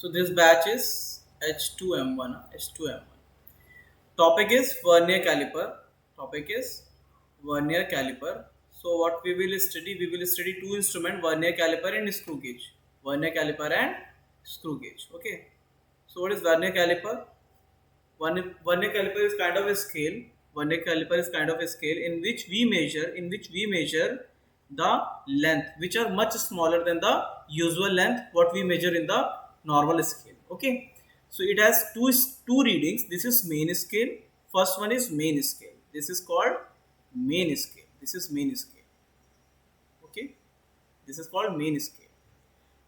So this batch is H2M1. H2M1. Topic is vernier caliper. Topic is vernier caliper. So what we will study two instrument, vernier caliper and screw gauge. Vernier caliper and screw gauge. Okay. So what is vernier caliper? Vernier caliper is kind of a scale. Vernier caliper is kind of a scale in which we measure the length, which are much smaller than the usual length what we measure in the normal scale. Okay, so it has two readings. This is main scale. First one is main scale. This is called main scale. This is main scale. Okay, this is called main scale,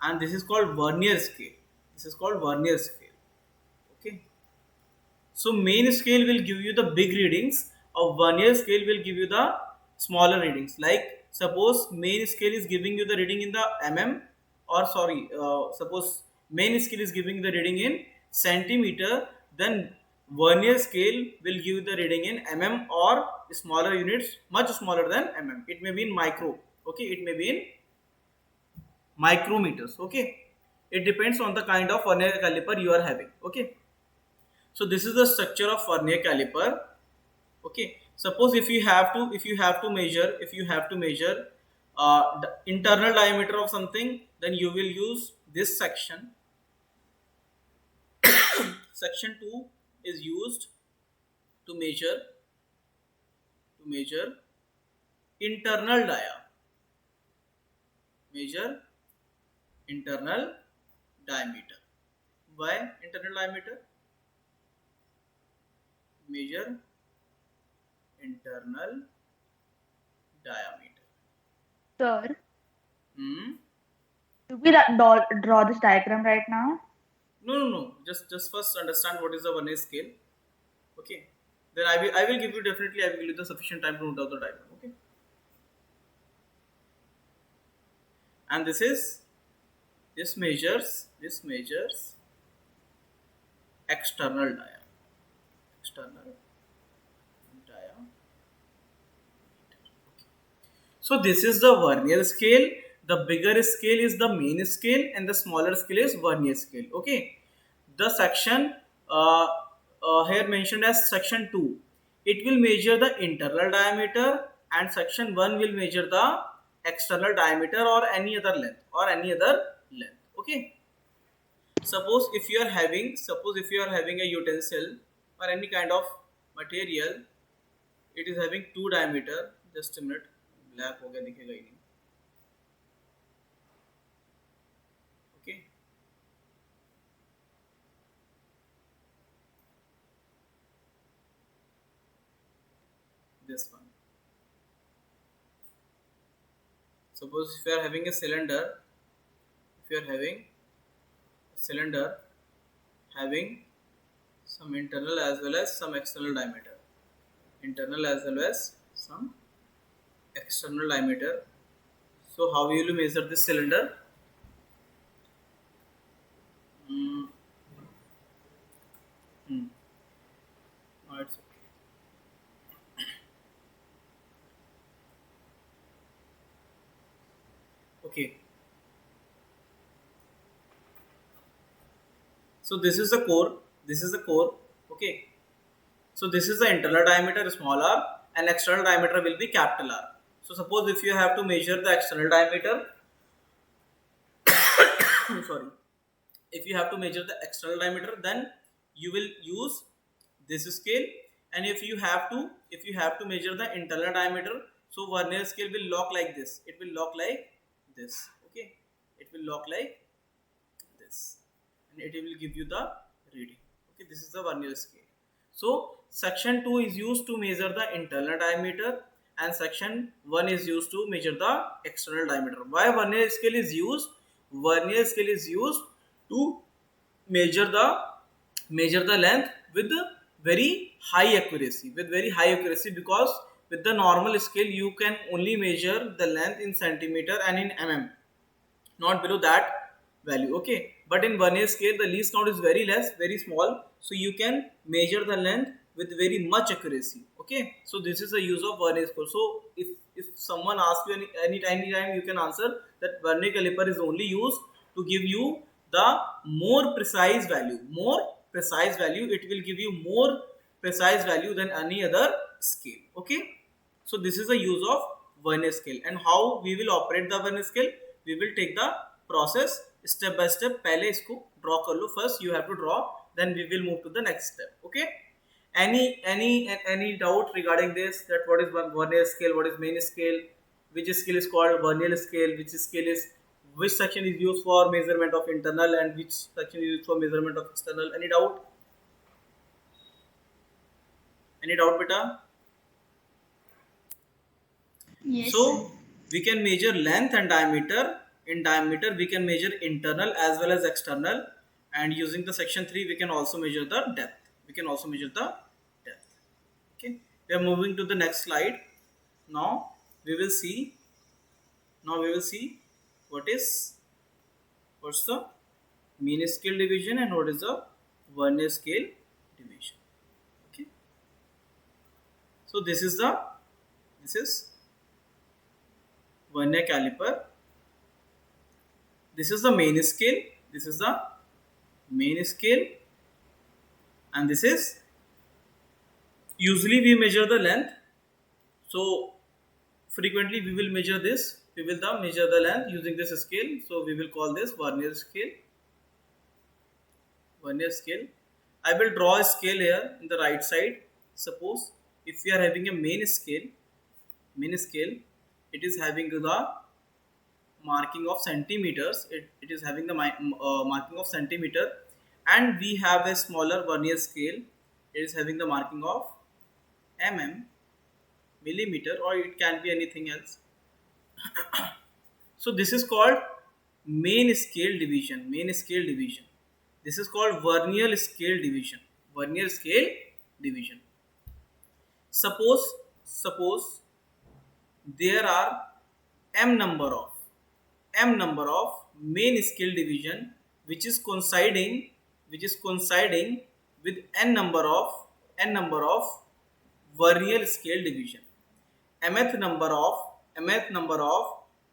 and this is called vernier scale. This is called vernier scale. Okay. So main scale will give you the big readings. Of vernier scale will give you the smaller readings. Like suppose main scale is giving you the reading in the suppose main scale is giving the reading in centimeter, then vernier scale will give you the reading in or smaller units, much smaller than It may be in micro. Okay, it may be in micrometers. Okay, it depends on the kind of vernier caliper you are having. Okay, so this is the structure of vernier caliper. Okay, suppose if you have to measure the internal diameter of something, then you will use this section. Section 2 is used to measure internal measure internal diameter. Why internal diameter? Measure internal diameter. Sir, Hmm? do we draw this diagram right now? No. Just first understand what is the vernier scale. Okay. Then I will give you definitely I will give you the sufficient time to note down the diagram. Okay. And this measures external diameter. External diameter. So this is the vernier scale. The bigger scale is the main scale, and the smaller scale is vernier scale. Okay. The section here mentioned as section 2, it will measure the internal diameter, and section 1 will measure the external diameter or any other length. Okay. Suppose if you are having a utensil or any kind of material, it is having two diameter. Just a minute, black हो गया दिखेगा ही नहीं. Okay. This one. Suppose if you are having a cylinder, if you are having a cylinder having some internal as well as some external diameter, internal as well as some external diameter. So how will you measure this cylinder? Mm, hmm. No, it's okay. So this is the core. This is the core. Okay. So this is the internal diameter, small r, and external diameter will be capital R. So suppose if you have to measure the external diameter, sorry, if you have to measure the external diameter, then you will use this scale. And if you have to measure the internal diameter, so vernier scale will lock like this. It will lock like this. Okay, it will lock like this, and it will give you the reading. Okay, this is the vernier scale. So section 2 is used to measure the internal diameter, and section 1 is used to measure the external diameter. Why vernier scale is used? Vernier scale is used to measure the length with very high accuracy, because with the normal scale you can only measure the length in centimeter and in not below that value. Okay, but in vernier scale the least count is very less, very small, so you can measure the length with very much accuracy. Okay, so this is the use of vernier scale. So if someone asks you any time you can answer that vernier caliper is only used to give you the more precise value, it will give you more precise value than any other scale. Okay, so this is the use of vernier scale. And how we will operate the vernier scale, we will take the process step by step. पहले इसको draw कर लो, first you have to draw, then we will move to the next step. Okay, any doubt regarding this, that what is vernier scale, what is main scale, which scale is called vernier scale, which section is used for measurement of internal and which section is used for measurement of external? Any doubt? Any doubt, beta? Yes. So we can measure length and diameter. In diameter, we can measure internal as well as external, and using the section 3, we can also measure the depth. Okay, we are moving to the next slide. Now we will see. What's the mean scale division and what is the vernier scale division. Okay, so this is vernier caliper. This is the main scale. And this is, usually we measure the length. So frequently we will measure this. We will measure the length using this scale. So we will call this vernier scale. I will draw a scale here in the right side. Suppose if we are having a main scale, it is having the marking of centimeters. It is having the marking of centimeter, and we have a smaller vernier scale. It is having the marking of millimeter, or it can be anything else. So this is called main scale division. This is called vernier scale division. Suppose there are m number of main scale division which is coinciding with n number of vernier scale division. mth number of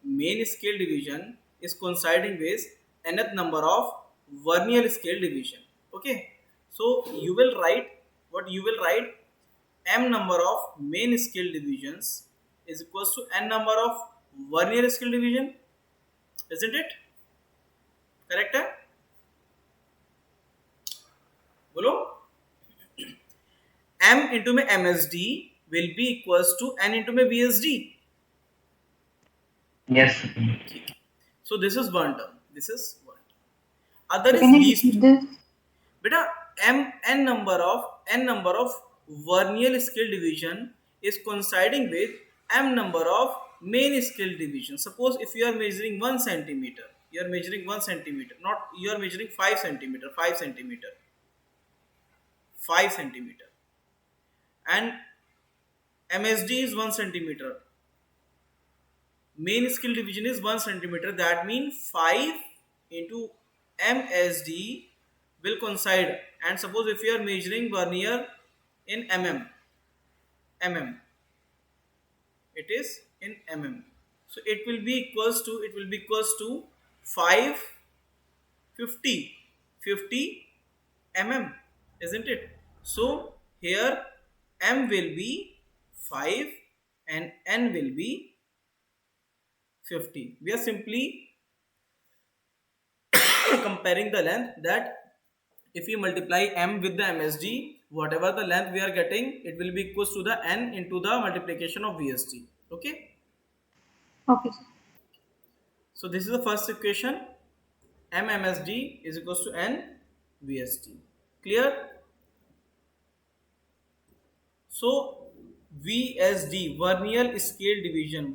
main scale division is coinciding with nth number of vernier scale division. Okay, so you will write m number of main scale divisions is equals to n number of vernier scale division, isn't it? Correct? Bolo? M into my MSD will be equals to n into my VSD. Yes. So this is one term. Other is Can you least. repeat this? Beta, n number of vernier scale division is coinciding with m number of main scale division. Suppose if you are measuring 1 centimeter, not you are measuring 5 centimeter, and MSD is 1 centimeter. Main scale division is 1 centimeter. That means 5 into MSD will coincide. And suppose if you are measuring vernier in mm, it is in mm. So it will be equals to 50 mm, isn't it? So here m will be 5 and n will be 50. We are simply comparing the length, that if we multiply m with the MSD, whatever the length we are getting, it will be equals to the n into the multiplication of VSD. Okay. Okay, sir. So this is the first equation. M MSD is equals to n VSD. Clear? So VSD, vernier scale division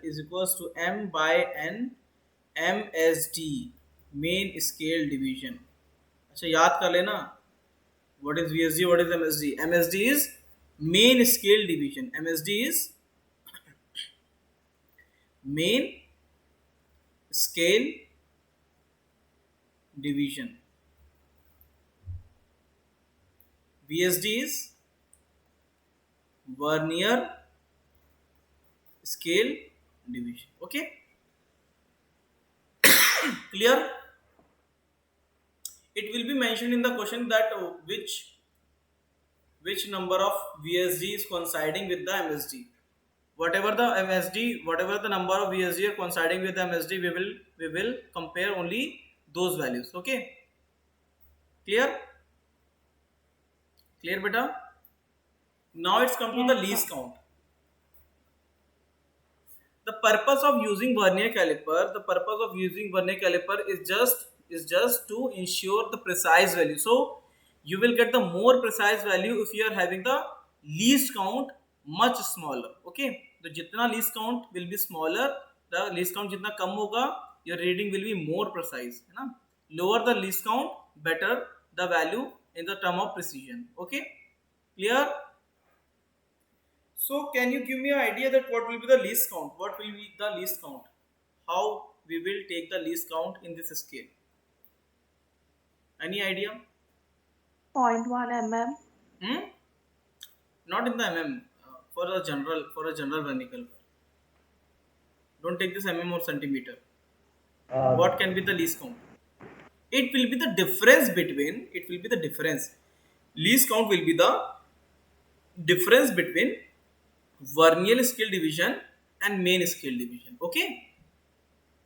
is equals to m by n MSD, main scale division. अच्छा याद कर लेना, what is VSD, what is MSD? MSD is main scale division. MSD is main scale division. VSD is vernier scale division. Okay. Clear? mentioned in the question that which number of VSG is coinciding with the MSD. Whatever the MSD, whatever the number of VSG are coinciding with the MSD, we will compare only those values. Okay, clear? Clear, beta? Now it's come to the Yes, least sir. count. The purpose of using vernier caliper, is just to ensure the precise value. So you will get the more precise value if you are having the least count much smaller. Okay, तो जितना least count will be smaller, the least count जितना कम होगा, your reading will be more precise, है ना? Lower the least count, better the value in the term of precision. Okay, clear? So can you give me an idea that what will be the least count? What will be the least count? How we will take the least count in this scale? Any idea? 0.1 mm. Hmm? Not in the mm. For a general vernicle. Don't take this mm or centimeter. What can be the least count? It will be the difference between. It will be the difference. Least count will be the difference between Vernal scale division and main scale division. Okay,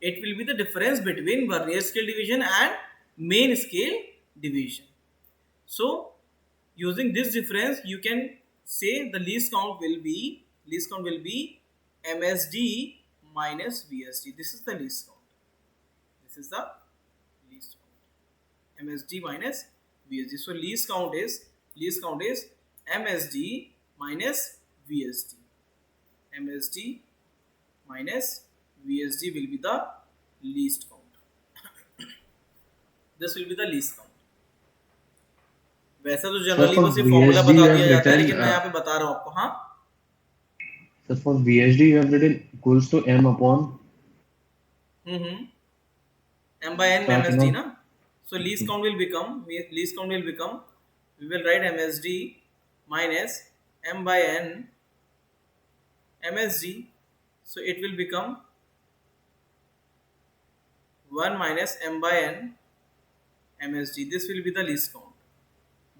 it will be the difference between Vernier scale division and main scale division. So using this difference, you can say the least count will be MSD minus VSD. This is the least count. This is the least count. MSD minus VSD. So least count is MSD minus VSD. MSD minus VSD will be the least count. This will be the least count. वैसे तो Sir, generally for बस ये formula VSD बता you दिया have जाता है, written, लेकिन मैं यहाँ पे बता रहा हूँ आपको. हाँ, sir, for VSD you have written equals to m upon. m by n So I MSD cannot. ना. So least count will become we will write MSD minus m by n MSD. So it will become 1 minus m by n MSD. This will be the least count.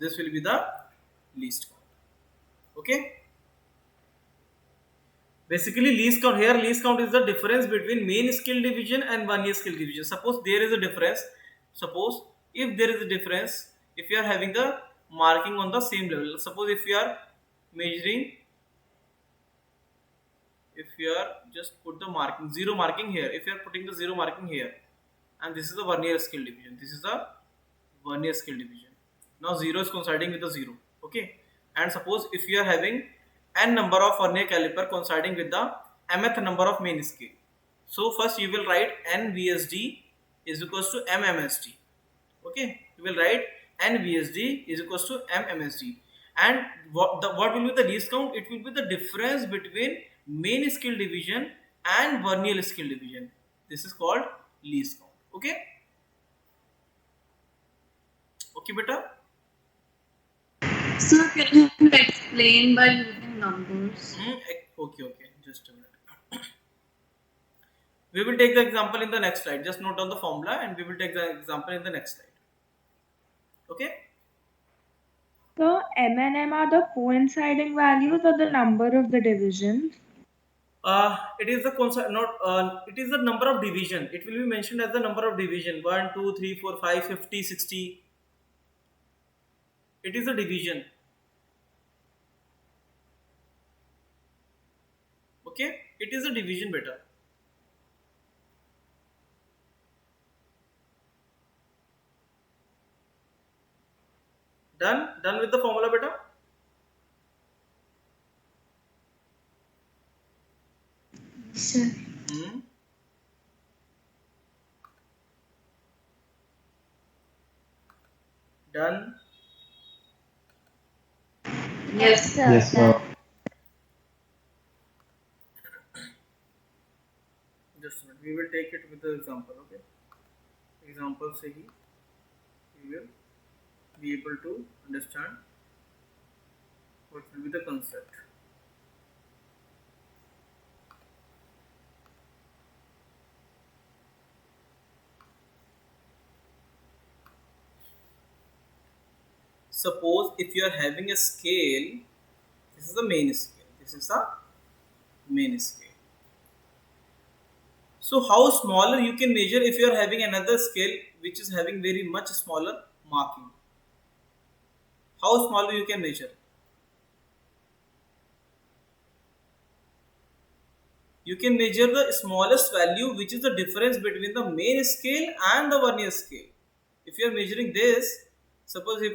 This will be the least count. Okay, basically least count is the difference between main scale division and Vernier scale division. Suppose there is a difference. Suppose if there is a difference, if you are having the marking on the same level, suppose if you are measuring, if you are just put the marking, zero marking here, if you are putting the zero marking here, and this is the Vernier scale division, this is the Vernier scale division. Now zero is coinciding with the zero. Okay, and suppose if you are having n number of vernier caliper coinciding with the mth number of main scale, so first you will write n VSD is equals to m MSD. Okay, you will write n VSD is equals to m MSD, and what will be the least count? It will be the difference between main scale division and Vernier scale division. This is called least count. Okay, okay, beta. Sir, can you explain by using numbers? Okay, just a minute. We will take the example in the next slide. Just note down the formula and we will take the example in the next slide. Okay. So M and M are the coinciding values or the number of the divisions? It is the concept, not it is the number of division. It will be mentioned as the number of division 1, 2, 3, 4, 5, 50, 60. It is a division. Okay, it is a division, beta. Done with the formula, beta. Sir. Done. Yes, sir. Yes, sir. Just a minute. We will take it with the example. Okay. Example से ही we will be able to understand what will be the concept. suppose if you are having a scale, this is the main scale, this is the main scale. So how smaller you can measure if you are having another scale which is having very much smaller marking? How smaller you can measure? You can measure the smallest value, which is the difference between the main scale and the vernier scale. If you are measuring this, suppose if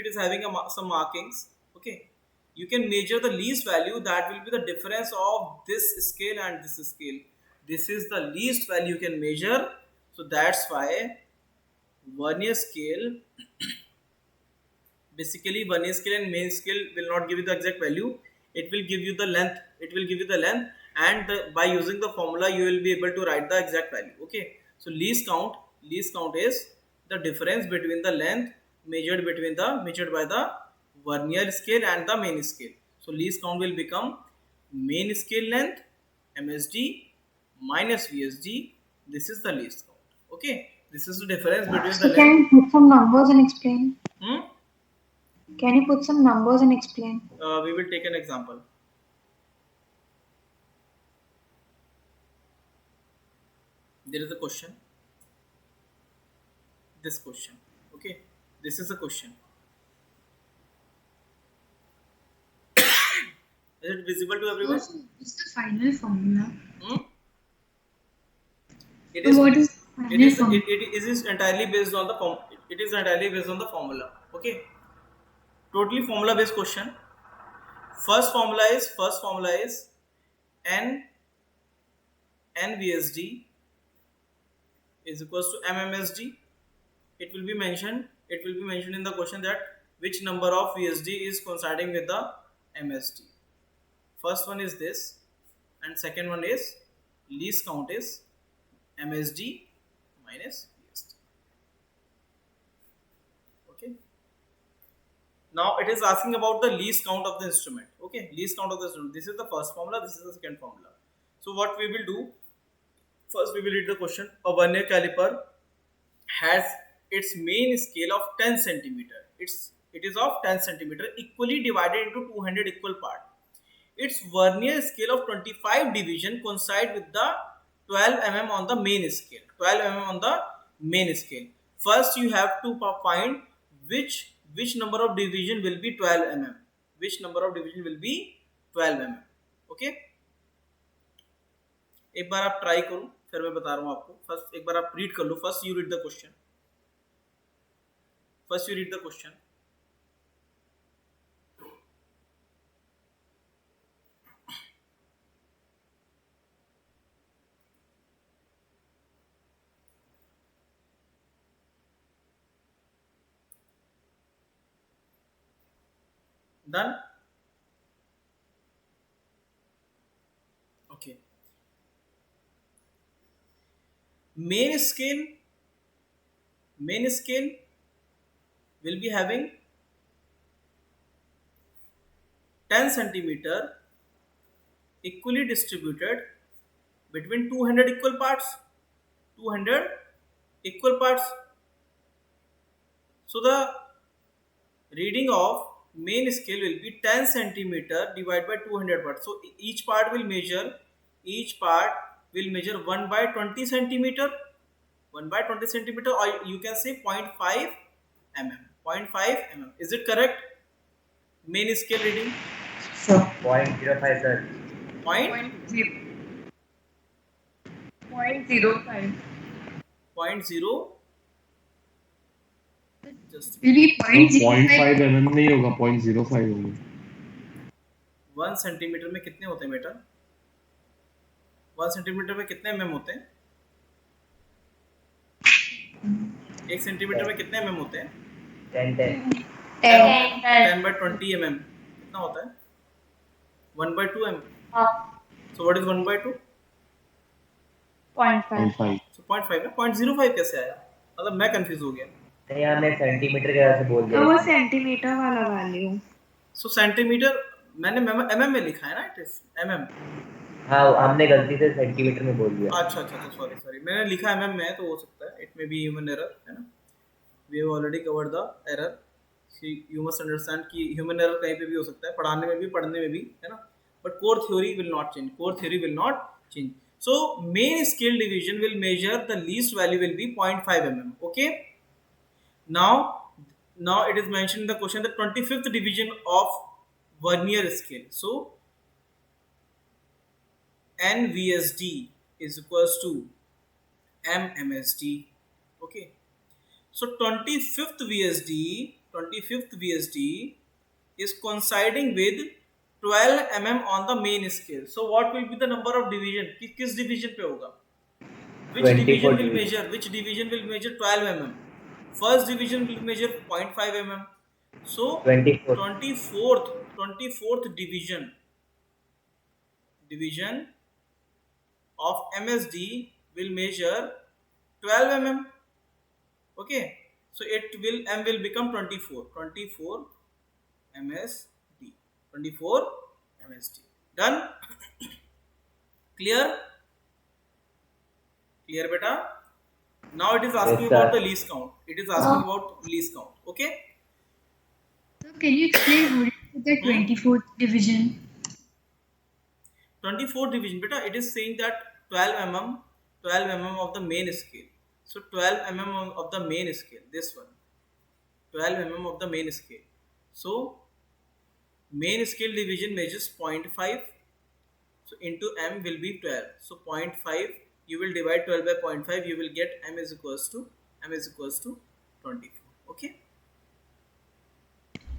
it is having some markings, okay, you can measure the least value, that will be the difference of this scale and this scale. This is the least value you can measure. So that's why vernier scale, basically vernier scale and main scale will not give you the exact value. It will give you the length. It will give you the length, and by using the formula you will be able to write the exact value. Okay, so least count is the difference between the length measured by the vernier scale and the main scale. So least count will become main scale length MSD minus VSD. This is the least count. Okay, this is the difference between So the can length. you put some numbers and explain? Hmm? Can you put some numbers and explain? We will take an example. There is a question. This question. Okay, this is a question. Is it visible to everyone? What's the final formula? Hmm? It So is. what is the It final is. formula? It is entirely based on the form. It is entirely based on the formula. Okay. Totally formula based question. First formula is n VSD is equals to MMSD. It will be mentioned in the question that which number of VSD is coinciding with the MSD. First one is this, and second one is least count is MSD minus VSD. Okay. Now it is asking about the least count of the instrument. Okay, least count of the instrument. This is the first formula. This is the second formula. So what we will do? First, we will read the question. A vernier caliper has its main scale of 10 centimeter. It is of 10 centimeter, equally divided into 200 equal parts. Its vernier scale of 25 division coincide with the 12 mm on the main scale. 12 mm on the main scale. First, you have to find which number of division will be 12 mm. Which number of division will be 12 mm. Okay. एक बार आप try करो, फिर मैं बता रहा हूँ आपको. First एक बार आप रीड कर लो. First you read the question. Done? Okay. Main scale will be having 10 centimeter equally distributed between 200 equal parts. 200 equal parts. So the reading of main scale will be 10 centimeter divided by 200 parts. So each part will measure 1 by 20 centimeter. 1 by 20 centimeter, or you can say 0.5 mm. 0.5 mm. Is it correct? Main scale reading? Sure. 0.05, sir. Point? 0.05. 0.0. Just Really 0.5 mm नहीं होगा, 0.05 होगा. 1 centimetre में कितने होते हैं बेटा? 1 centimetre में कितने mm होते हैं? 1 सेंटीमीटर में कितने mm होते हैं? 10. 10 by 20 mm. कितना होता है? 1 by 2 mm. So what is 1 by 2? 0.5. So 0.5 ना? 0.05 कैसे आया? मतलब मैं कंफ्यूज हो गया. नहीं, हमने सेंटीमीटर के वजह से बोल तो दिया. वो सेंटीमीटर वाला वैल्यू. So सेंटीमीटर मैंने mm में लिखा है ना? It is mm. हाँ, हमने गलती से सेंटीमीटर में बोल दिया. अच्छा सॉरी मैंने लिखा mm में, तो हो सकता है. It may be human error, है ना? We have already covered the error. You must understand कि ह्यूमन एरर कहीं पे भी हो सकता है, पढ़ाने में भी पढ़ने में भी, है ना, but core theory will not change, core theory will not change. So main scale division will measure the least value will be 0.5 mm. Okay, now it is mentioned in the question the 25th division of vernier scale. So NVSD is equals to MMSD. Okay, so 25th VSD is coinciding with 12 mm on the main scale. So what will be the number of division? किस division पे होगा? Which 24 division will division. measure? Which division will measure 12 mm? First division will measure 0.5 mm. So 24. 24th division of MSD will measure 12 mm. Okay, so M will become 24 MSD. 24 MSD. Done? Clear beta? Now it is asking Yes, about sir. the least count. It is asking about least count. Okay, So can you explain what is the 24th division? 24 division beta, it is saying that 12 mm of the main scale. So 12 mm of the main scale, this one 12 mm of the main scale. So main scale division measures 0.5, so into m will be 12. So 0.5 you will divide 12 by 0.5, you will get m is equals to 24. Okay,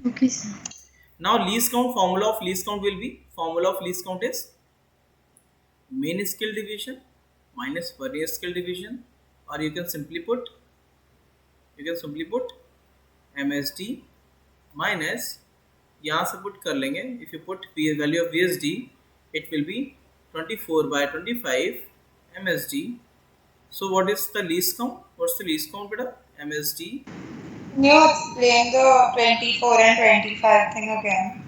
Okay, sir. now least count, formula of least count is main scale division minus vernier scale division, or you can simply put MSD minus, यहाँ से put कर लेंगे, if you put value of VSD it will be 24 by 25 MSD. So what is the least count? What's the least count beta? MSD. Can you explain the 24 and 25 thing again?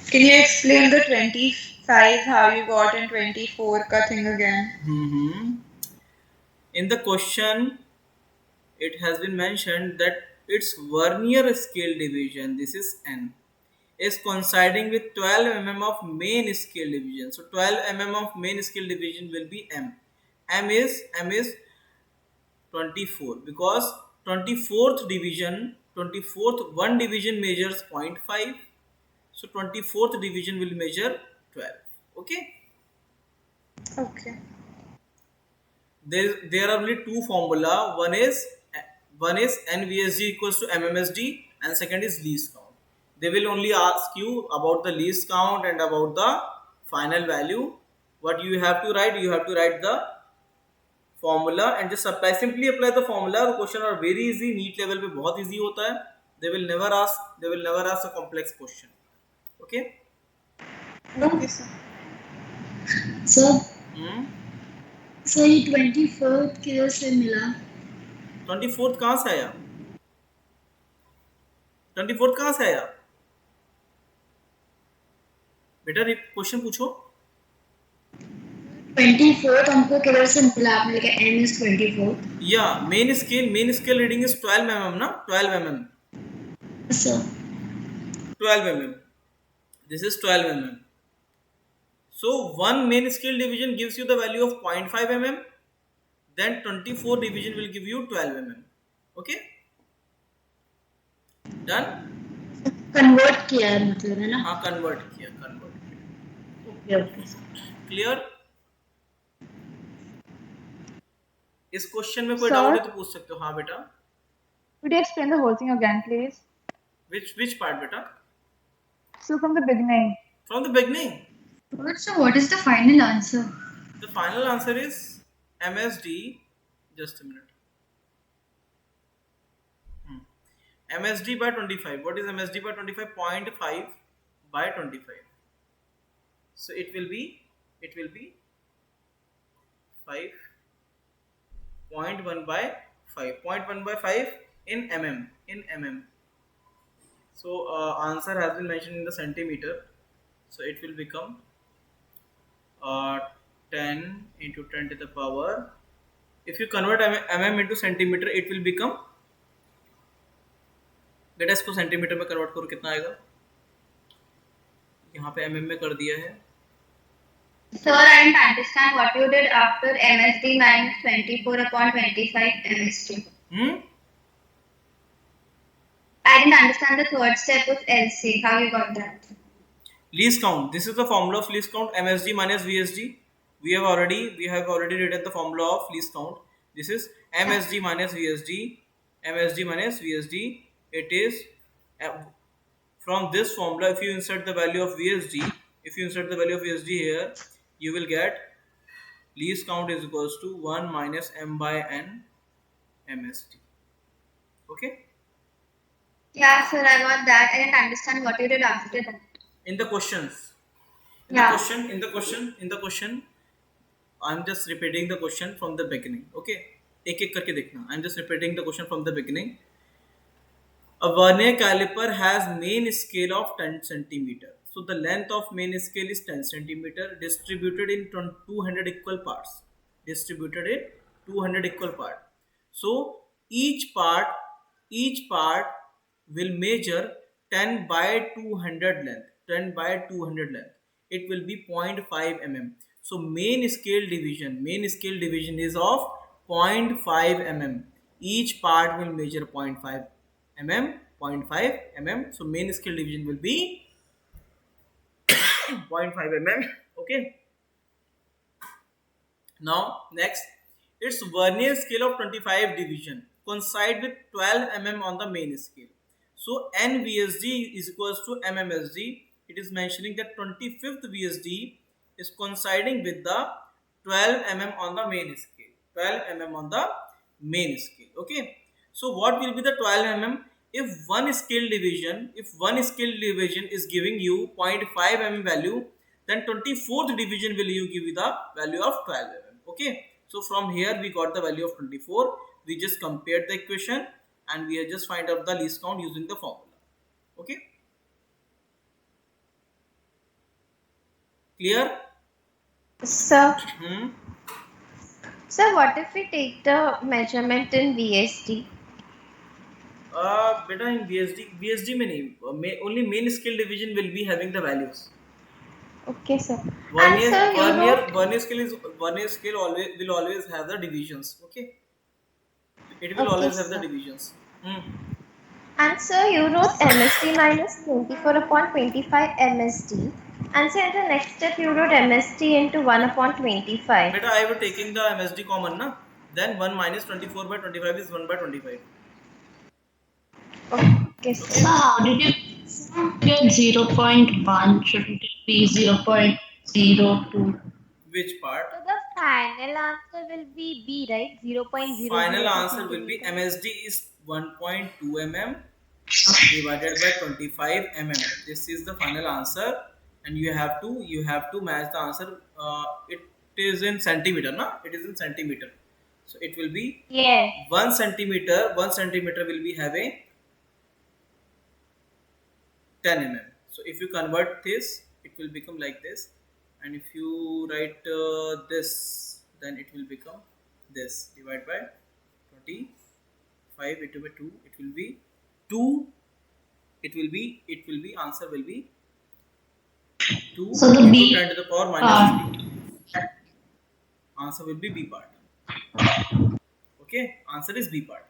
Can you explain the 25 how you got in 24 ka thing again? In the question it has been mentioned that its vernier scale division, this is N, is coinciding with 12 mm of main scale division. So 12 mm of main scale division will be M. M is 24, because 24th one division measures 0.5. So 24th division will measure 12. Okay. Okay. There are only two formula. One is NVSD equals to MMSD, and second is least count. They will only ask you about the least count and about the final value. What you have to write? You have to write the formula and just simply apply the formula. The question are very easy. NEET level पे बहुत easy होता है. They will never ask a complex question. Okay. Okay, sir. Sir, sir ये 24th किधर से मिला? 24th कहाँ से आया? 24th कहाँ से आया? बेटा क्वेश्चन पूछो. 24th हमको किधर से मिला? आपने लिखा M is 24th. Yeah, main scale reading is 12 mm ना? 12 mm. Sir. 12 mm. This is 12 mm. So one main scale division gives you the value of 0.5 mm. Then 24 division will give you 12 mm. Okay. Done. Convert किया है मतलब है ना? हाँ convert किया. Okay. Clear? इस question में कोई Sir? डाउट है तो पूछ सकते हो. हाँ बेटा. Could you explain the whole thing again, please? Which part बेटा? So from the beginning. From the beginning. So what is the final answer? The final answer is MSD. Just a minute. MSD by 25. What is MSD by 25? 0.5 by 25. So it will be 5.1 by 5. 0.1 by 5 in mm. So answer has been mentioned in the centimeter. So it will become 10 into 10 to the power. If you convert mm into centimeter, it will become बेटा इसको centimetre में convert करो, कितना आएगा? यहाँ पे mm में कर दिया है. Sir, I didn't understand what you did after MSD minus 24 upon 25 MSD. I didn't understand the third step of LC. How you got that? Least count. This is the formula of least count. MSD minus VSD. We have already written the formula of least count. This is MSD minus VSD. MSD minus VSD. It is from this formula. If you insert the value of VSD, here, you will get least count is equals to 1 minus m by n MSD. Okay. Yeah, sir, I got that. I didn't understand what you did after that. In the questions. In the question, I'm just repeating the question from the beginning. Okay. एक एक करके देखना. I'm just repeating the question from the beginning. A vernier caliper has main scale of 10 centimeter. So the length of main scale is 10 centimeter distributed in 200 equal parts. So each part will measure 10 by 200 length. It will be 0.5 mm. So main scale division is of 0.5 mm. Each part will measure 0.5 mm. So main scale division will be 0.5 mm. Okay. Now next, its vernier scale of 25 division coincide with 12 mm on the main scale. So NVSD is equals to MMSD. It is mentioning that 25th VSD is coinciding with the 12 mm on the main scale. Okay. So what will be the 12 mm? If one scale division is giving you 0.5 mm value, then 24th division will give you the value of 12 mm. Okay. So from here we got the value of 24. We just compared the equation and we have just find out the least count using the formula. Okay. Clear? Sir, what if we take the measurement in VSD? Beta in VSD में नहीं, only main scale division will be having the values. Okay, sir. Vernier scale will always have the divisions. Okay. It will always have the divisions. And sir, you wrote MSD minus 24 upon 25 MSD. And sir, in the next step, you wrote MSD into 1 upon 25. Beta, I was taking the MSD common, na? Then 1 minus 24 by 25 is 1 by 25. Okay, sir. So how did you get 0.1? Shouldn't it be 0.02? Which part? So the final answer will be B, right? 0.0. Final answer will be MSD is 1.2 mm divided by 25 mm. This is the final answer, and you have to match the answer. It is in centimeter, na? It is in centimeter. So it will be 1 centimeter. 1 centimeter will be having 10 mm. So if you convert this, it will become like this, and if you write this, then it will become this. Divide by 25 into by 2, it will be 2. It will be answer will be 2 so the into B 10 to the power minus 3. Answer will be B part. Okay, answer is B part.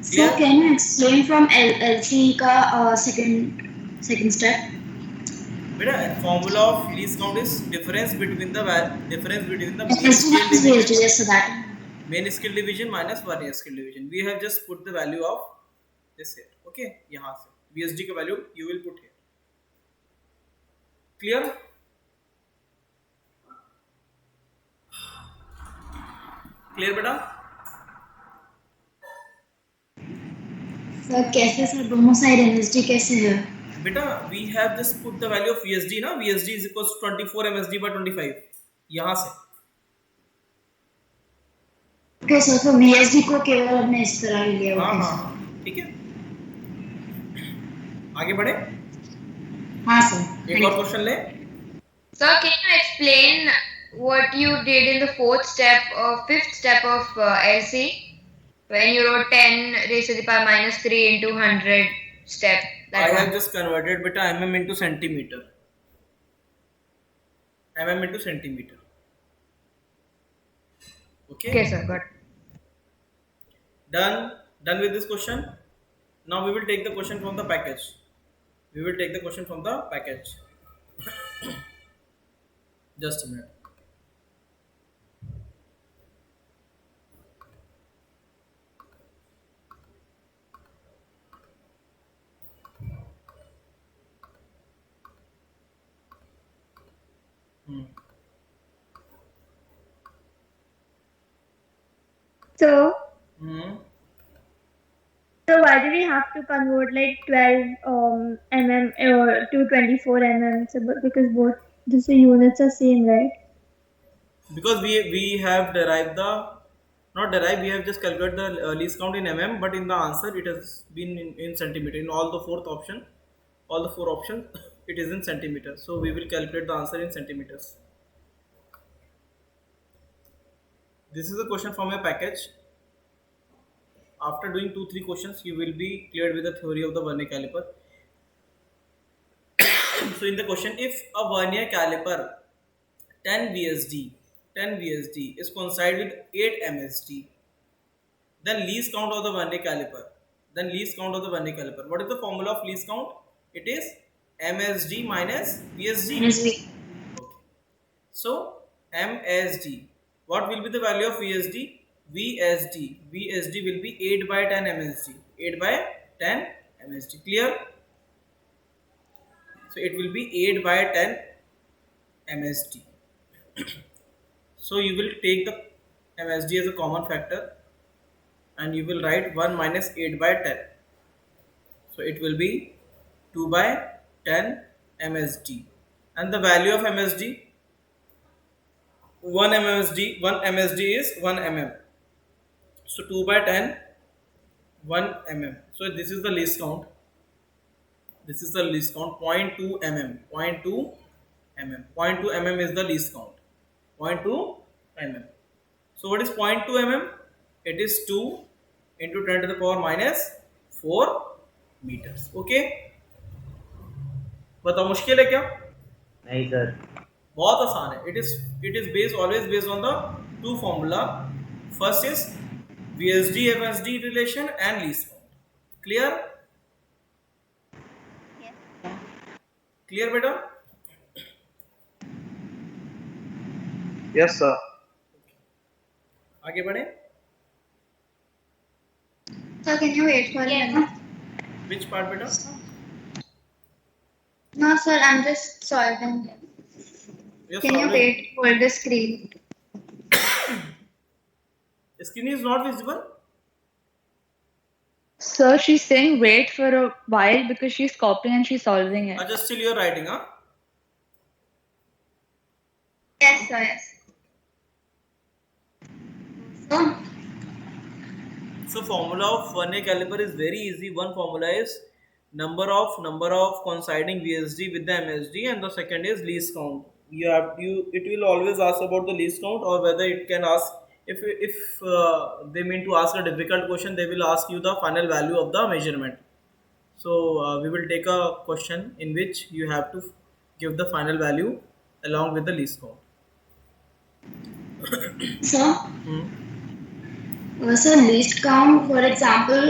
Sir, can you explain from LC ka second step? Beta, formula of least count is difference between the main scale division minus vernier scale division. We have just put the value of this here. Okay, यहाँ से VSD का value you will put here. Clear? Clear, बेटा? Sir कैसे sir दोनों side MSD कैसे है? बेटा, we have just put the value of VSD ना. VSD is equals to 24 MSD by 25. यहाँ से. Okay सर, तो VSD को केवल हमने इस तरह ही लिया. हाँ, ठीक है. आगे बढ़े. हाँ सर. एक और क्वेश्चन ले. Sir, can you explain what you did in the fifth step of LC? When you wrote 10 raised to the power minus 3 into 100 step. I That have one. just converted beta mm into centimeter. Mm into centimeter. Okay. Okay, sir. Got it. Done with this question. Now we will take the question from the package. We will take the question from the package. Just a minute. Hmm. So, Hmm. so why do we have to convert like 12 mm or to 24 mm? So, because both the units are same, right? Because we have derived the not derived, we have just calculated the least count in mm, but in the answer it has been in centimeter. In all the all the four options, it is in centimeter. So we will calculate the answer in centimeters. This is a question from a package. After doing 2-3 questions, you will be cleared with the theory of the vernier caliper. So in the question, if a vernier caliper 10 VSD is coincide with 8 MSD, then least count of the vernier caliper. What is the formula of least count? It is MSD minus VSD. MSD. Okay. So MSD. What will be the value of VSD? VSD will be 8 by 10 MSD. 8 by 10 MSD. Clear? So it will be 8 by 10 MSD. So you will take the MSD as a common factor and you will write 1 minus 8 by 10. So it will be 2 by 10 MSD. And the value of MSD, 1 MSD is 1 mm. So 2 by 10, 1 mm. So this is the least count. 0.2 mm. 0.2 mm. 0.2 mm is the least count. 0.2 mm. So what is 0.2 mm? It is 2 into 10 to the power minus 4 meters. Okay. बताओ मुश्किल है क्या? नहीं sir. बहुत आसान है. It is always based on the two formula. First is VSD MSD relation and least count. Clear? Yes. Clear बेटा? Yes, sir. आगे बढ़े. So can you wait for a Yes. minute? Which part बेटा? No, sir, I'm just solving. You're Can you solving. wait? Hold the screen. Screen is not visible. Sir, she's saying wait for a while because she's copying and she's solving it. Just still you're writing, huh? Yes, sir, yes. So, So formula of vernier caliper is very easy. One formula is number of coinciding VSD with the MSD, and the second is least count. It will always ask about the least count, or whether it can ask if they mean to ask a difficult question, they will ask you the final value of the measurement. So we will take a question in which you have to give the final value along with the least count. sir, Hmm. so least count, for example,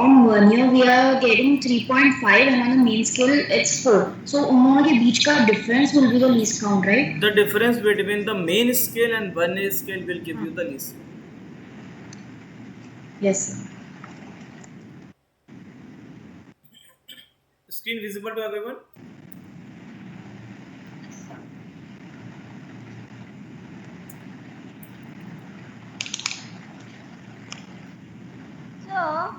on vernier we are getting 3.5 and on the mean scale it's 4. So उनके बीच का difference will be the least count, right? The difference between the main scale and vernier scale will give you the least. Yes, sir. Screen visible to everyone? So,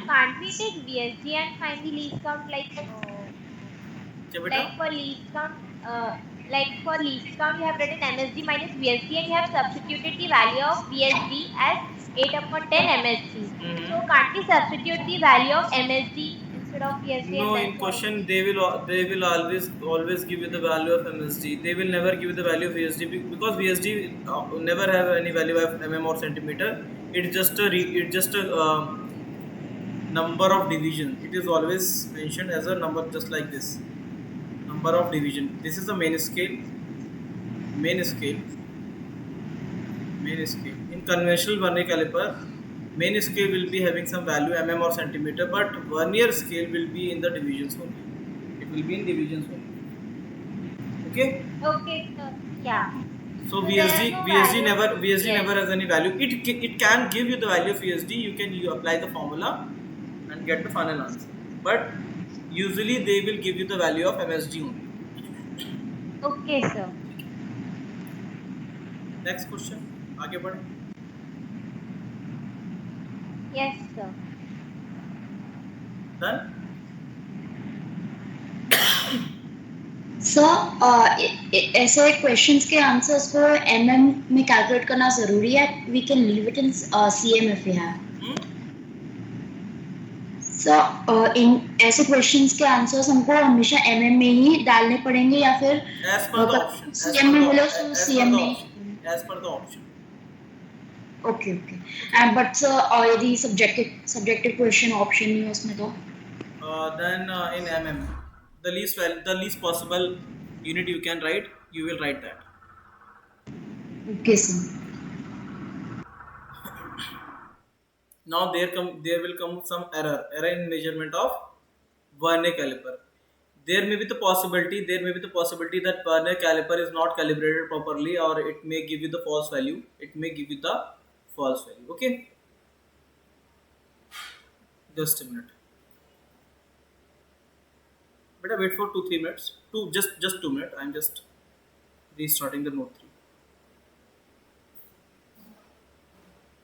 can't we take VSD and find the least count क्या बेटा? like for least count you have written MSD minus VSD and you have substituted the value of VSD as 8 upon 10 MSD. So can't we substitute the value of MSD instead of VSD? No, and in then question they will always give you the value of MSD. They will never give you the value of VSD because VSD never have any value of mm or centimeter. it's just a number of division. It is always mentioned as a number, just like this, number of division. This is the main scale. main scale main scale in conventional vernier caliper, main scale will be having some value mm or centimeter, but vernier scale will be in the divisions only. It will be in divisions only. Okay. Okay, sir. Yeah. So So there VSD are no VSD values. never VSD Yes. never has any value. It can give you the value of VSD. You apply the formula and get the final answer. But usually they will give you the value of MSD only. Okay, sir. Next question. आगे बढ़े. Yes, sir. Done. Sir ऐसे questions के answers को mm में calculate करना जरूरी है? We can leave it in cm if we have. Sir इन ऐसे क्वेश्चंस के आंसर्स हमको हमेशा एमएम में ही डालने पड़ेंगे या फिर As per the option. CM में बोले तो सीएम में? As per the option. Okay okay. And but sir यदि सब्जेक्टिव क्वेश्चन ऑप्शन नहीं है उसमें तो? Then in mm, the least possible unit you can write, you will write that. Okay sir. Now there will come some error in measurement of vernier caliper. There may be the possibility that vernier caliper is not calibrated properly, or it may give you the false value. Okay, just a minute. Better wait for 2-3 minutes. Just 2 minutes. I'm just restarting the note 3.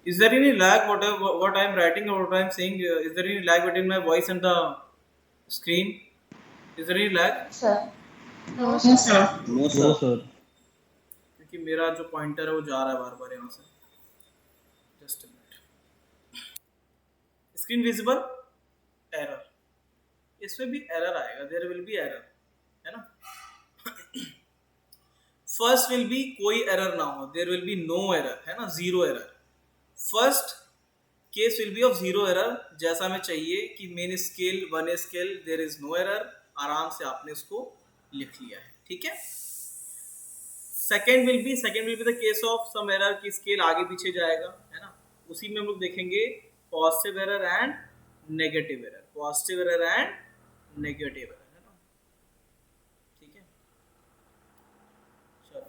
Is there any lag? What I'm writing or what I'm saying? Is there any lag between my voice and the screen? Is there any lag? Sir No, no sir. No, sir. क्योंकि मेरा जो pointer है वो जा रहा है बार बार यहाँ से. Just a minute. Screen visible? Error. इसमें भी एरर आएगा. There will be error, है ना? First will be कोई एरर ना हो. There will be no error, है ना? Zero error. First case will be of zero error, जैसा हमें चाहिए कि main scale one scale there is no error. आराम से आपने उसको लिख लिया है. ठीक है. Second will be the case of some error की स्केल आगे पीछे जाएगा, है ना? उसी में हम लोग देखेंगे positive error and negative error. Positive error and negative error, है ना? ठीक है. चलो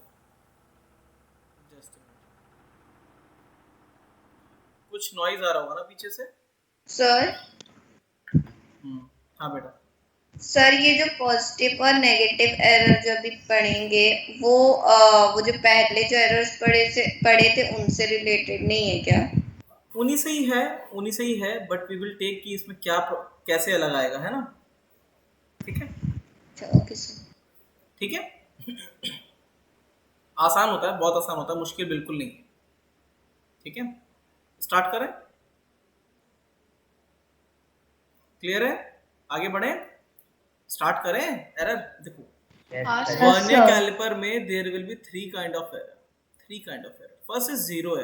जस्ट कुछ नॉइज आ रहा होगा ना पीछे से. सर हाँ बेटा. सर ये जो पॉजिटिव और नेगेटिव एरर जो अभी पढ़ेंगे वो जो पहले जो एरर्स पढ़े थे उनसे रिलेटेड नहीं है क्या? उन्हीं से ही है बट वी विल टेक कि इसमें क्या कैसे अलग आएगा, है ना? ठीक है. Okay sir. ठीक है. आसान होता है, बहुत आसान होता है, मुश्किल बिल्कुल नहीं है. ठीक है. स्टार्ट करें. क्लियर है? आगे बढ़े. स्टार्ट करें. एरर देखो. वर्नियर कैलिपर में there will be three kind of error. First is zero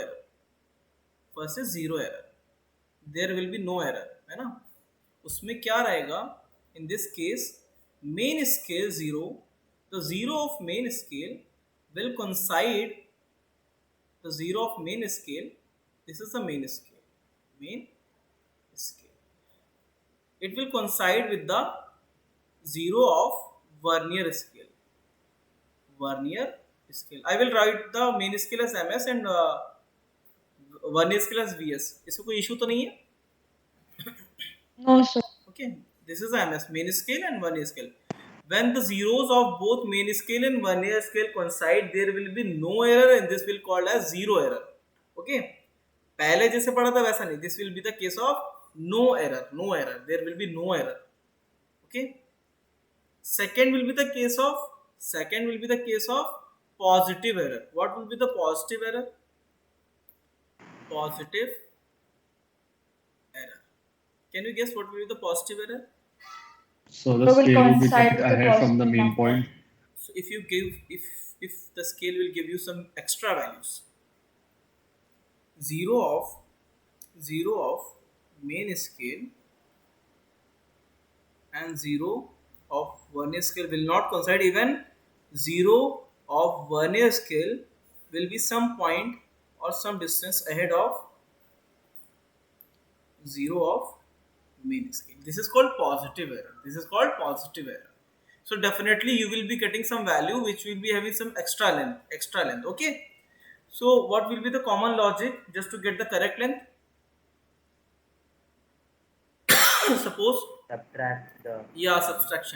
error. There will be no error, है ना? उसमें क्या रहेगा? In this case main scale zero. The zero of main scale will coincide. The zero of main scale, this is the main scale, it will coincide with the zero of vernier scale. I will write the main scale as ms and vernier scale as vs. इसमें कोई issue तो नहीं है? No, sir. Okay, this is ms, main scale and vernier scale. When the zeros of both main scale and vernier scale coincide, there will be no error and this will called as zero error. Okay, पहले जैसे पढ़ा था वैसा नहीं. This will be the case of no error. There will be no error. Okay. Second will be the case of positive error. What will be the positive error? Positive error. Can you guess what will be the positive error? So the So will scale will be coincide taken with the ahead from the positive main number. point. So if the scale will give you some extra values, zero of 0 of main scale and 0 of vernier scale will not coincide. Even 0 of vernier scale will be some point or some distance ahead of 0 of main scale. This is called positive error. This is called positive error. So definitely you will be getting some value which will be having some extra length. Okay. So what will be the common logic just to get the correct length? Suppose subtract the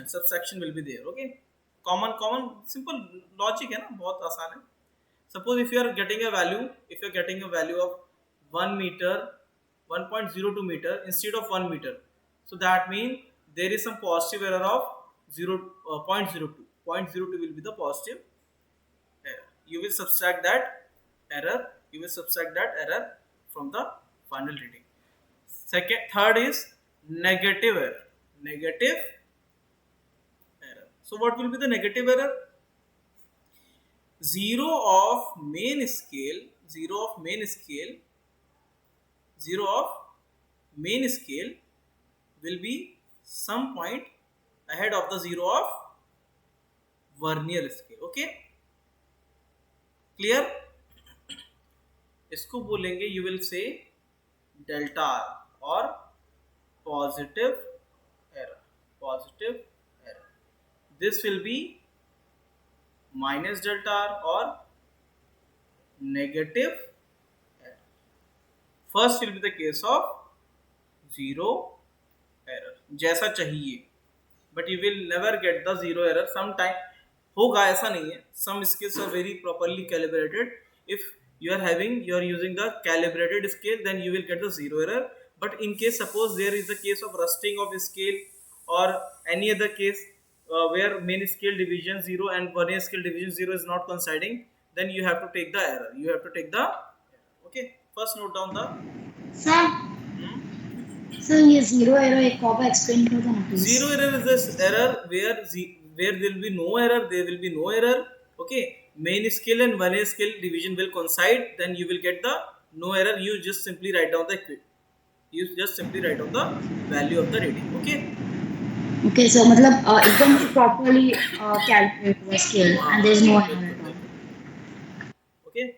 subtraction will be there. Okay, common simple logic है ना, बहुत आसान है. Suppose if you are getting a value of 1 meter, 1.02 meter instead of 1 meter, so that means there is some positive error of 0.02 will be the positive error. You will subtract that error from the final reading. Third is negative error. So what will be the negative error? 0 of main scale will be some point ahead of the 0 of vernier scale. Okay, clear? इसको बोलेंगे, you will say delta R or positive error. This will be minus delta R or negative error. First will be the case of 0 error, जैसा चाहिए, but you will never get the 0 error. Sometime होगा, ऐसा नहीं है. Some scales are very properly calibrated. If you are using the calibrated scale, then you will get the 0 error. But in case suppose there is a case of rusting of scale or any other case where main scale division 0 and vernier scale division 0 is not coinciding, then you have to take the error. Okay, first note down the sir ये zero error एक और explain कर दो ना please. Zero error is this error where there will be no error. Okay, main scale and vernier scale division will coincide, then you will get the no error. You just simply write down the value of the reading. Okay, so मतलब एकदम properly calculate the scale and there is no error at all. Okay,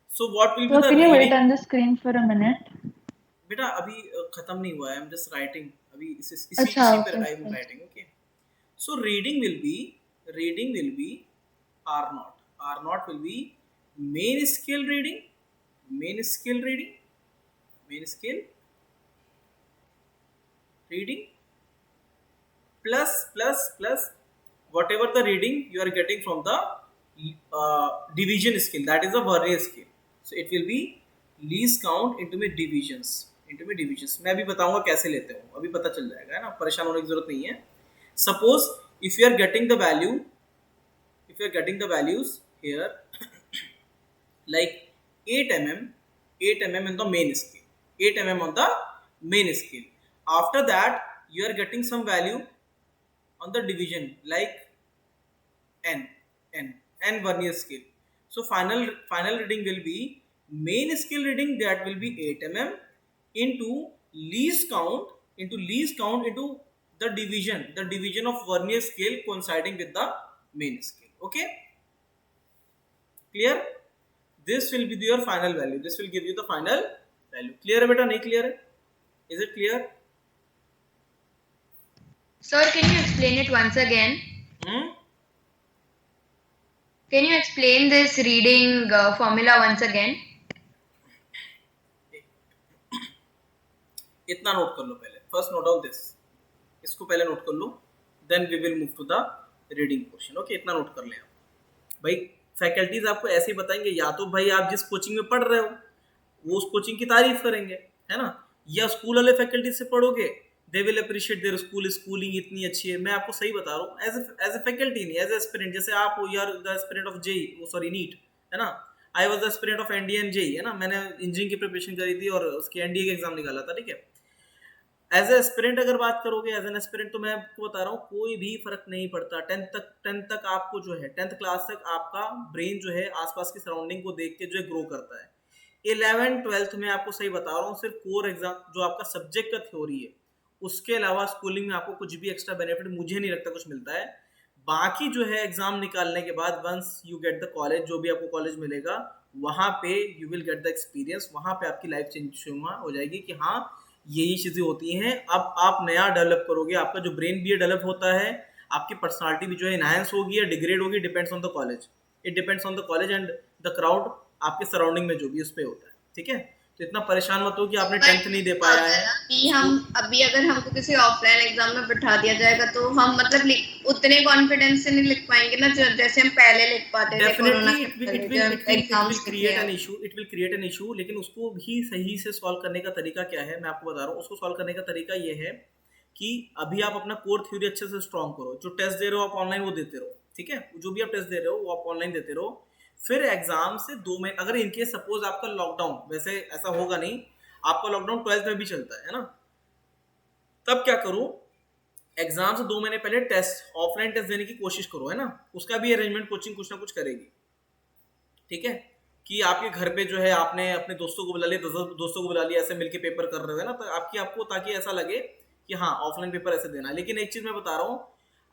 so what will be the Can you wait reading? on the screen for a minute? बेटा अभी खत्म नहीं हुआ है. I'm just writing. अभी इसी अच्छा, पर okay, I'm writing. Okay, so reading will be R naught. R naught will be main scale reading plus whatever the reading you are getting from the division scale, that is the vernier scale. So it will be least count into my divisions. मैं अभी बताऊंगा कैसे लेते हो, अभी पता चल जाएगा, है ना, परेशान होने की जरूरत नहीं है. Suppose if you are getting the values here like 8 mm in the main scale, 8 mm on the main scale. After that you are getting some value on the division like n vernier scale. So final reading will be main scale reading, that will be 8 mm into least count into the division of vernier scale coinciding with the main scale. Okay, clear? This will be your final value. This will give you the final value. Clear है बेटा? नहीं clear है? Is it clear? Sir, can you explain it once again? Can you explain this reading formula once again? इतना note कर लो पहले. First note down this. इसको पहले नोट कर लो, then we will move to the reading portion. Okay, इतना note कर ले आप. भाई फैकल्टीज आपको ऐसे ही बताएंगे, या तो भाई आप जिस कोचिंग में पढ़ रहे हो वो उस कोचिंग की तारीफ करेंगे, है ना, या स्कूल वाले फैकल्टी से पढ़ोगे, they will appreciate their schooling इतनी अच्छी है. मैं आपको सही बता रहा हूँ, एज ए फैकल्टी नहीं, एज ए एस्पिरेंट. जैसे आप हो, यार the aspirant of JEE, sorry NEET, है ना, I was the aspirant of NDA and JEE, है ना, मैंने इंजीनियरिंग की प्रिपरेशन करी थी और उसके एनडीए का एग्जाम निकाला था. ठीक है, एज ए एस्पिरेंट अगर बात करोगे, एज एन एस्पिरेंट, तो मैं आपको बता रहा हूँ कोई भी फर्क नहीं पड़ता. 10th तक आपको जो है, 10th क्लास तक आपका ब्रेन जो है आसपास की सराउंडिंग को देख के जो है ग्रो करता है. 11th-12th में आपको सही बता रहा हूँ, सिर्फ कोर एग्जाम जो आपका सब्जेक्ट का थ्योरी है, उसके अलावा स्कूलिंग में आपको कुछ भी एक्स्ट्रा बेनिफिट मुझे नहीं लगता कुछ मिलता है। बाकी जो है एग्जाम निकालने के बाद once you get the college, जो भी आपको कॉलेज मिलेगा वहाँ पे you will get the experience, वहाँ पे आपकी लाइफ चेंज हो जाएगी कि हाँ यही चीज़ें होती हैं। अब आप नया डेवलप करोगे, आपका जो ब्रेन भी डेवलप होता है, आपकी पर्सनालिटी भी जो है इनहांस होगी या डिग्रेड होगी, depends on the college. It depends on the college and the crowd, आपके सराउंडिंग में जो भी उस पर होता है। ठीक है, तो इतना परेशान मत हो कि आपने 10th नहीं दे पाया है। अभी अगर हमको किसी ऑफलाइन एग्जाम में बिठा दिया जाएगा तो हम मतलब उतने कॉन्फिडेंस से नहीं लिख पाएंगे ना जैसे हम पहले लिख पाते थे। Definitely it will create an issue, लेकिन उसको भी सही से सॉल्व करने का तरीका क्या है मैं आपको बता रहा हूँ। उसको सॉल्व करने का तरीका ये है कि अभी आप अपना कोर थ्योरी अच्छे से स्ट्रॉन्ग करो, जो टेस्ट दे रहे हो आप ऑनलाइन वो देते रहो। ठीक है, जो भी आप टेस्ट दे रहे हो वो आप ऑनलाइन देते रहो। फिर एग्जाम से 2 महीने, अगर इनकेस सपोज आपका लॉकडाउन, वैसे ऐसा होगा नहीं, आपका लॉकडाउन 12th में भी चलता है ना, तब क्या करो, एग्जाम से 2 महीने पहले टेस्ट, ऑफलाइन टेस्ट देने की कोशिश करो, है ना। उसका भी अरेंजमेंट कोचिंग कुछ ना कुछ करेगी। ठीक है, कि आपके घर पे जो है आपने अपने दोस्तों को बुला लिया, 10 दोस्तों को बुला लिया, ऐसे मिलके पेपर कर रहे हो, है ना, तो आपको ताकि ऐसा लगे कि हाँ ऑफलाइन पेपर ऐसे देना है। लेकिन एक चीज मैं बता रहा हूँ,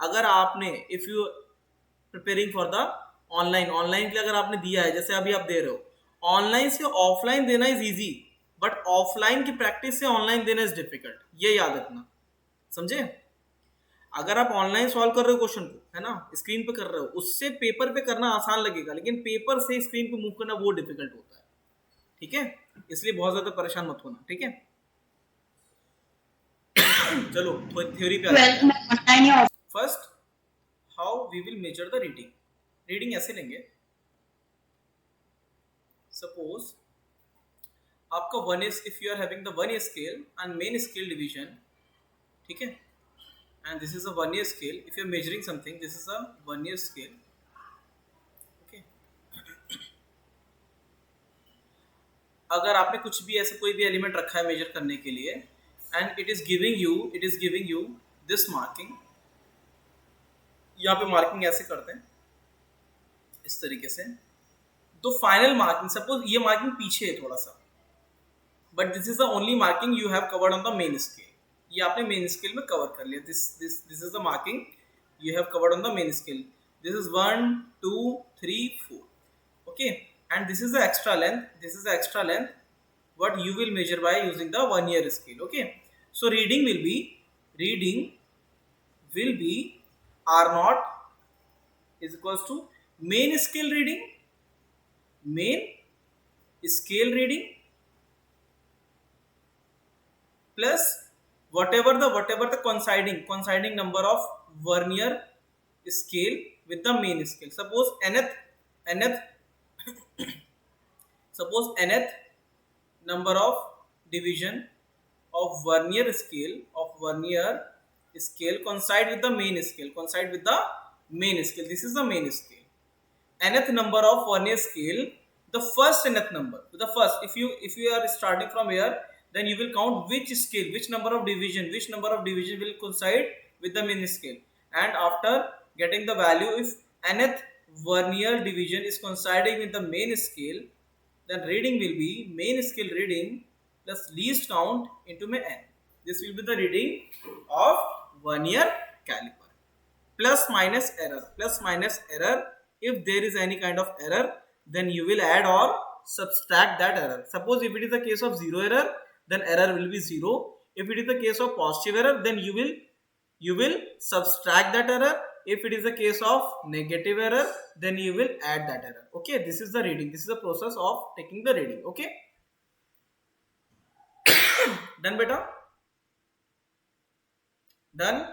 अगर आपने if you preparing for the online के लिए अगर आपने दिया है, जैसे अभी आप दे रहे हो, ऑनलाइन से ऑफलाइन देना इज इजी, बट ऑफलाइन की प्रैक्टिस से ऑनलाइन देना इज डिफिकल्ट, ये याद रखना, समझे। अगर आप ऑनलाइन सॉल्व कर रहे हो क्वेश्चन को, है ना, स्क्रीन पे कर रहे हो, उससे पेपर पे करना आसान लगेगा, लेकिन पेपर से स्क्रीन पे मूव करना वो डिफिकल्ट होता है। ठीक है, इसलिए बहुत ज्यादा परेशान मत होना। ठीक है, चलो थ्योरी पे आते हैं। First, how we will measure the reading ऐसे लेंगे, सपोज आपका 1 is, if you are having the 1 year scale and main scale division, ठीक है, and this is a 1 year scale, if you are measuring something, this is a 1 year scale, okay। अगर आपने कुछ भी ऐसा कोई भी एलिमेंट रखा है मेजर करने के लिए, and it is giving you this marking, यहाँ पे मार्किंग ऐसे करते हैं इस तरीके से, तो फाइनल मार्किंग, सपोज ये मार्किंग पीछे है थोड़ा सा, but this is the only marking you have covered on the main scale, ये आपने मेन स्केल में कवर कर लिया, this is the marking you have covered on the main scale, this is 1 2 3 4, okay, and this is the extra length what you will measure by using the 1 year scale, okay। So reading will be R naught is equals to main scale reading plus whatever the coinciding number of vernier scale with the main scale. Suppose nth number of division of vernier scale coincide with the main scale, this is the main scale. Nth number of vernier scale, the first nth number, if you are starting from here, then you will count which number of division will coincide with the main scale, and after getting the value, if nth vernier division is coinciding with the main scale, then reading will be main scale reading plus least count into n. This will be the reading of vernier caliper. Plus minus error. If there is any kind of error, then you will add or subtract that error. Suppose if it is the case of 0 error, then error will be 0. If it is the case of positive error, then you will subtract that error. If it is the case of negative error, then you will add that error. Okay, this is the reading. This is the process of taking the reading. Okay, done beta? Done?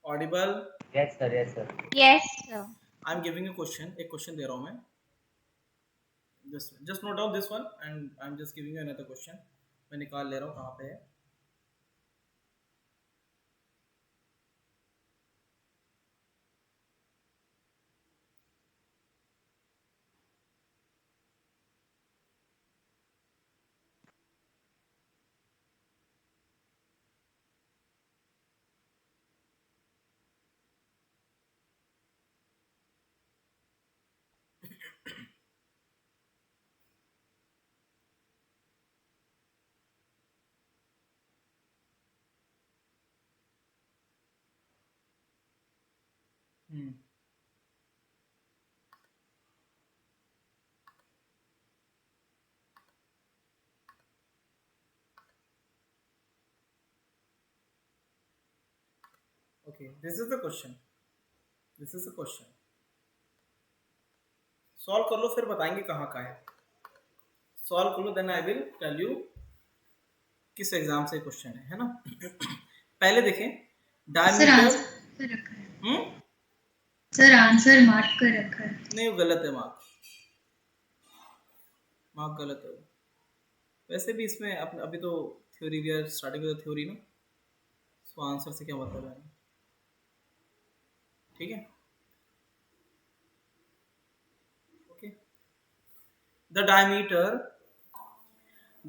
Audible? Yes sir. Yes, sir. I'm giving a question. एक question दे रहा हूँ मैं. Just note down this one, and I'm just giving you another question. मैं निकाल ले रहा हूँ कहाँ पे है. Okay, this is the question. This is the question. Solve कर लो, फिर बताएंगे कहाँ का है. सॉल्व कर लो, then I will tell you किस एग्जाम से क्वेश्चन है ना. पहले देखें डायमीटर. सर आंसर मार्क कर रखा है. नहीं, वो गलत है. मार्क गलत है. वैसे भी इसमें अभी तो theory, we are starting with theory ना, सो आंसर से क्या मतलब है. ठीक है. Okay. The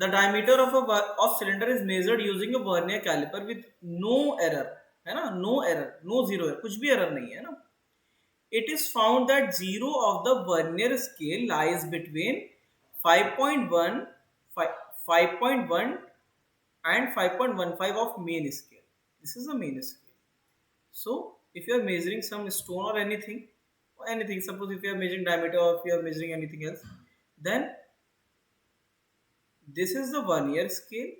diameter of cylinder is measured using a vernier caliper with no error, है ना. no error, no zero error, कुछ भी error नहीं है ना. It is found that zero of the vernier scale lies between 5.1 and 5.15 of main scale. This is the main scale. So if you are measuring some stone or anything, suppose if you are measuring diameter or if you are measuring anything else, then this is the vernier scale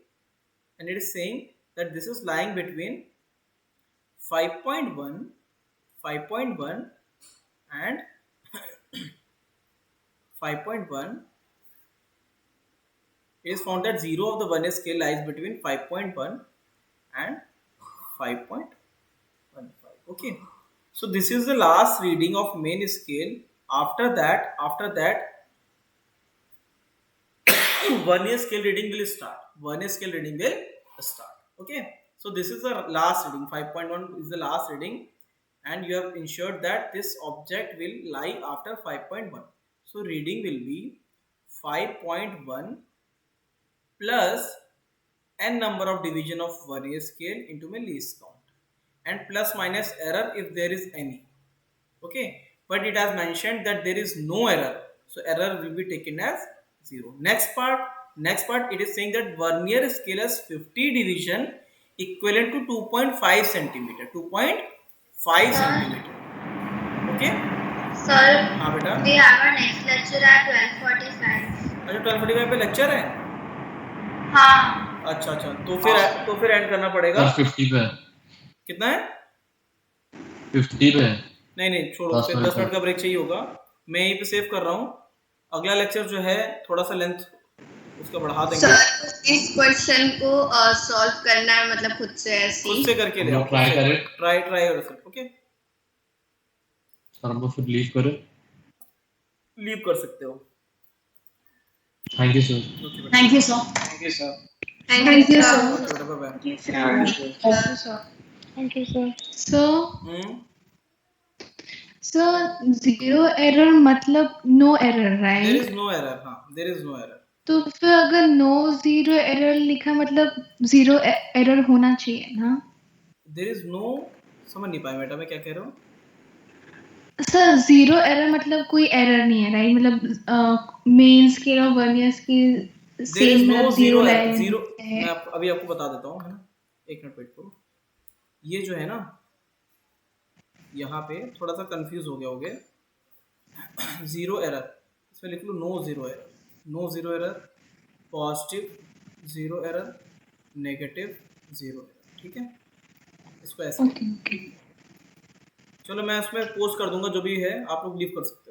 and it is saying that this is lying between 5.1 and 5.1. It is found that zero of the vernier scale lies between 5.1 and 5.15. Okay, so this is the last reading of main scale. After that vernier scale reading will start. Okay, so this is the last reading. 5.1 is the last reading, and you have ensured that this object will lie after 5.1. So reading will be 5.1 plus n number of division of vernier scale into my least count, and plus minus error if there is any. Okay, but it has mentioned that there is no error, so error will be taken as 0. Next part it is saying that vernier scale has 50 division equivalent to 2.5 centimeter. 2.5 centimeter. Okay. Sir, हाँ बेटा. we have our next lecture at 12:45. अच्छा 12:45 पे lecture है. हाँ. अच्छा तो फिर and करना पड़ेगा. 50 पे. कितना है? 50 पे. नहीं छोड़ो, फिर 10 मिनट का ब्रेक चाहिए होगा. मैं यहीं पे सेव कर रहा हूँ. अगला लेक्चर जो है थोड़ा सा लेंथ उसका बढ़ा देंगे. सर इस क्वेश्चन को सॉल्व करना है, मतलब खुद से करके ले. ट्राई और सब. ओके सर, हम लोग फिर लीव कर सकते हो. Thank you sir. Thank you sir. Thank you, sir. So zero error मतलब no error, right? There is no error. हाँ, there is no error. तो फिर अगर no zero error लिखा मतलब zero error होना चाहिए ना? There is no, समझ नहीं पाया बेटा मैं क्या कह रहा हूँ. सर zero error मतलब कोई error नहीं है, right? मतलब main scale और vernier scale same मतलब zero है. मैं अभी आपको बता देता हूँ, है ना. एक मिनट वेट करो. ये जो है ना, यहाँ पे थोड़ा सा कंफ्यूज हो गया. जीरो एरर इसमें लिख लो. No zero error, positive zero error, negative zero error. ठीक है, इसको ऐसे. Okay. चलो मैं उसमें पोस्ट कर दूंगा जो भी है, आप लोग लीव कर सकते हो.